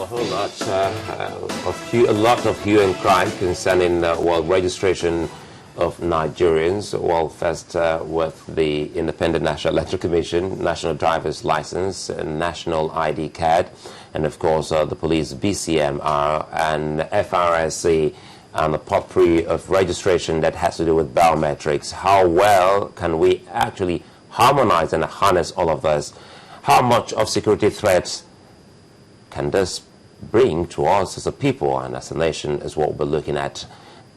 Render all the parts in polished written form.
a whole lot a lot of hue and cry concerning registration of Nigerians. Well, first with the Independent National Electoral Commission, National Driver's License, and National ID card, and of course the police BCMR and FRSC, and the potpourri of registration that has to do with biometrics. How well can we actually harmonize and harness all of this? How much of security threats can this bring to us as a people and as a nation is what we're looking at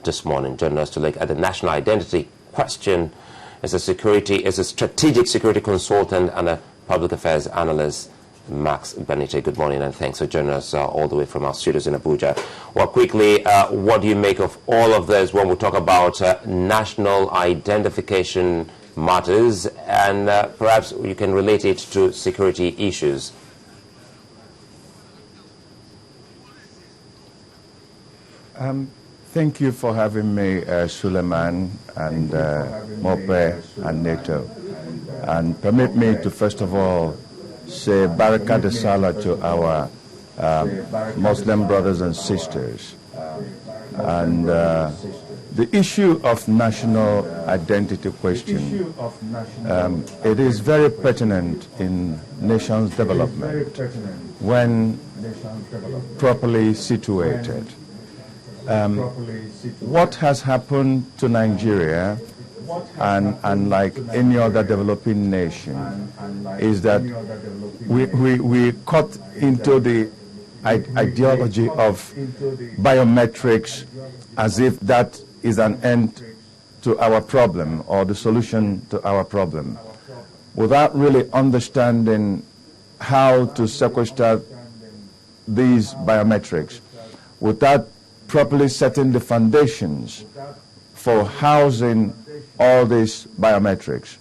this morning. Joining us to look at the national identity question is a strategic security consultant and a public affairs analyst, Max Gbanite. Good morning and thanks for joining us all the way from our studios in Abuja. Well, quickly, what do you make of all of this when we talk about national identification matters, and perhaps you can relate it to security issues? Thank you for having me, Suleiman and Mope and NATO. And permit me to first of all say Baraka de Salah to our Muslim brothers and sisters. And the issue of national identity question, it is very pertinent in nations' development when properly situated. What has happened to Nigeria and like any other developing nation is that we cut into the ideology of biometrics as if that is an end to our problem or the solution to our problem, without really understanding how to sequester these biometrics, without properly setting the foundations for housing all these biometrics.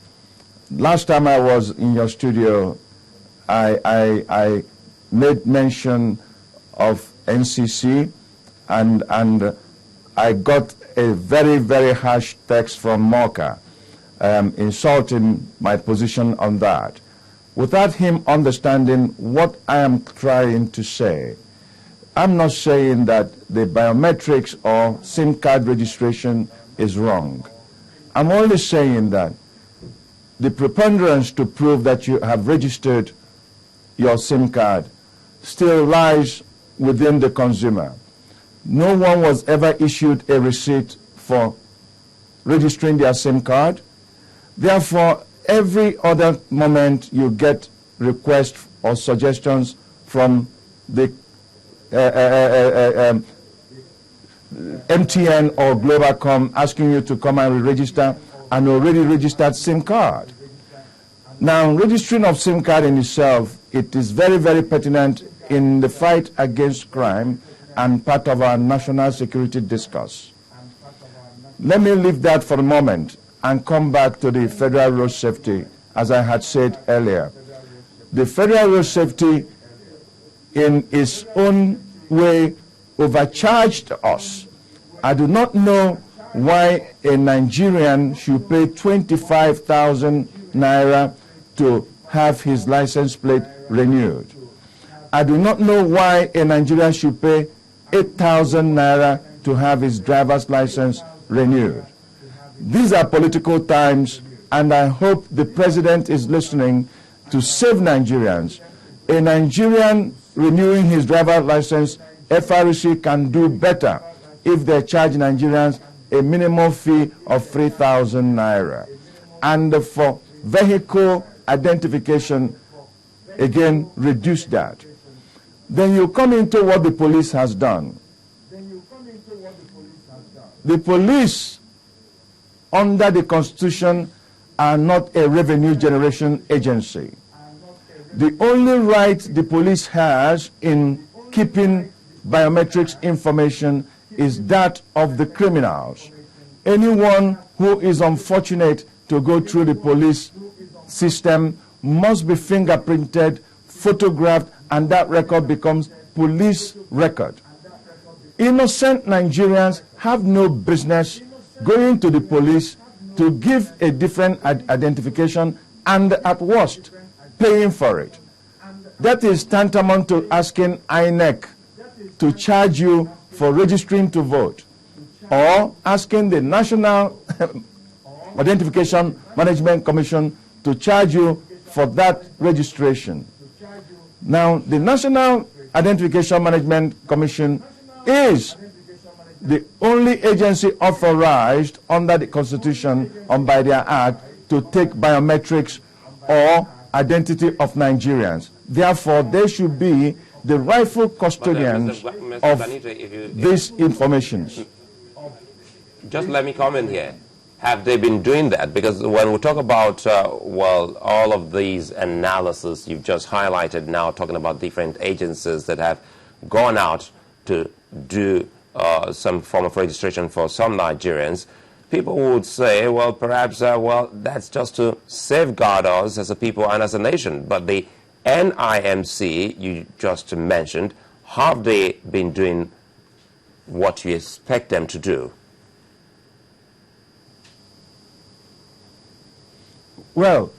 Last time I was in your studio, I made mention of NCC, and I got a very, very harsh text from Mocha insulting my position on that, without him understanding what I am trying to say. I'm not saying that the biometrics or SIM card registration is wrong. I'm only saying that the preponderance to prove that you have registered your SIM card still lies within the consumer. No one was ever issued a receipt for registering their SIM card. Therefore, every other moment you get requests or suggestions from the MTN or Globalcom asking you to come and register an already registered SIM card. Now, registering of SIM card in itself, it is very, very pertinent in the fight against crime and part of our national security discourse. Let me leave that for a moment and come back to the federal road safety, as I had said earlier. The federal road safety in its own way overcharged us. I do not know why a Nigerian should pay 25,000 naira to have his license plate renewed. I do not know why a Nigerian should pay 8,000 naira to have his driver's license renewed. These are political times, and I hope the president is listening to save Nigerians. A Nigerian renewing his driver's license, FRSC can do better if they charge Nigerians a minimum fee of 3,000 naira. And for vehicle identification, again, reduce that. Then you come into what the police has done. The police, under the Constitution, are not a revenue generation agency. The only right the police has in keeping biometrics information is that of the criminals. Anyone who is unfortunate to go through the police system must be fingerprinted, photographed, and that record becomes police record. Innocent Nigerians have no business going to the police to give a different identification and, at worst, paying for it. That is tantamount to asking INEC to charge you for registering to vote, or asking the National Identification Management Commission to charge you for that registration. Now, the National Identification Management Commission is the only agency authorized under the Constitution and by their Act to take biometrics or identity of Nigerians. Therefore, they should be the rightful custodians of these information. Just let me comment here. Have they been doing that? Because when we talk about, well, all of these analysis you've just highlighted now, talking about different agencies that have gone out to do some form of registration for some Nigerians, people would say, well, perhaps, well, that's just to safeguard us as a people and as a nation. But the NIMC, you just mentioned, have they been doing what you expect them to do? Well,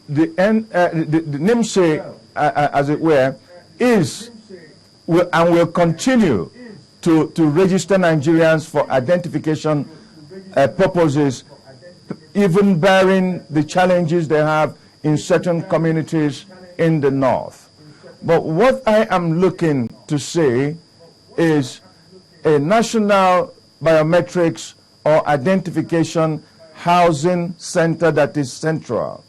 the NIMC, as it were, is and will continue to register Nigerians for identification purposes, even bearing the challenges they have in certain communities in the north. But what I am looking to say is a national biometrics or identification housing center that is central,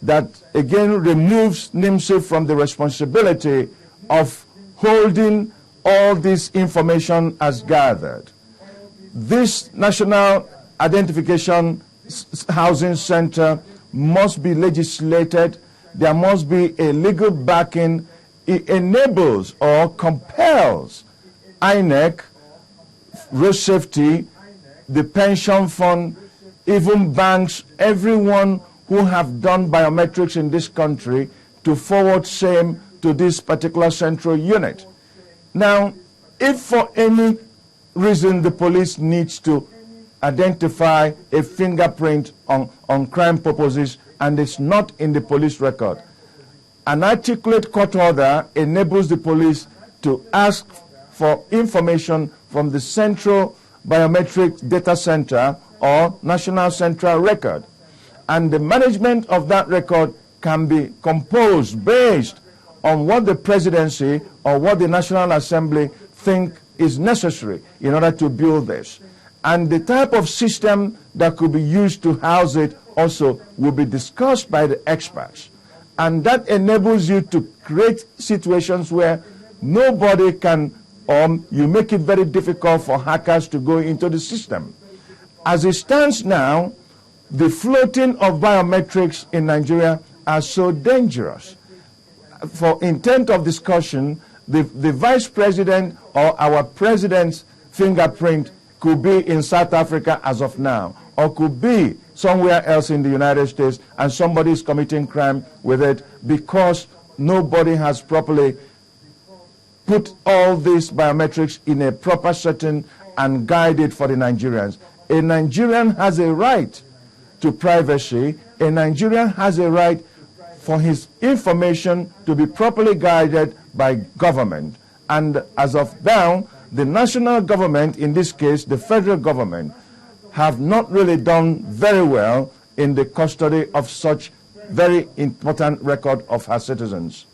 that again removes NIMC from the responsibility of holding all this information as gathered. This national identification housing center must be legislated. There must be a legal backing. It enables or compels INEC, road safety, the pension fund, even banks, everyone who have done biometrics in this country to forward same to this particular central unit. Now, if for any reason the police needs to identify a fingerprint on crime purposes and it's not in the police record, an articulate court order enables the police to ask for information from the Central Biometric Data Center or National Central Record. And the management of that record can be composed based on what the presidency or what the National Assembly think is necessary in order to build this. And the type of system that could be used to house it also will be discussed by the experts. And that enables you to create situations where nobody can, you make it very difficult for hackers to go into the system. As it stands now, the floating of biometrics in Nigeria are so dangerous. For intent of discussion, the vice president or our president's fingerprint could be in South Africa as of now, or could be somewhere else in the United States, and somebody is committing crime with it because nobody has properly put all these biometrics in a proper setting and guided for the Nigerians. A Nigerian has a right to privacy. A Nigerian has a right for his information to be properly guided by government. And as of now, the national government, in this case the federal government, have not really done very well in the custody of such very important record of her citizens.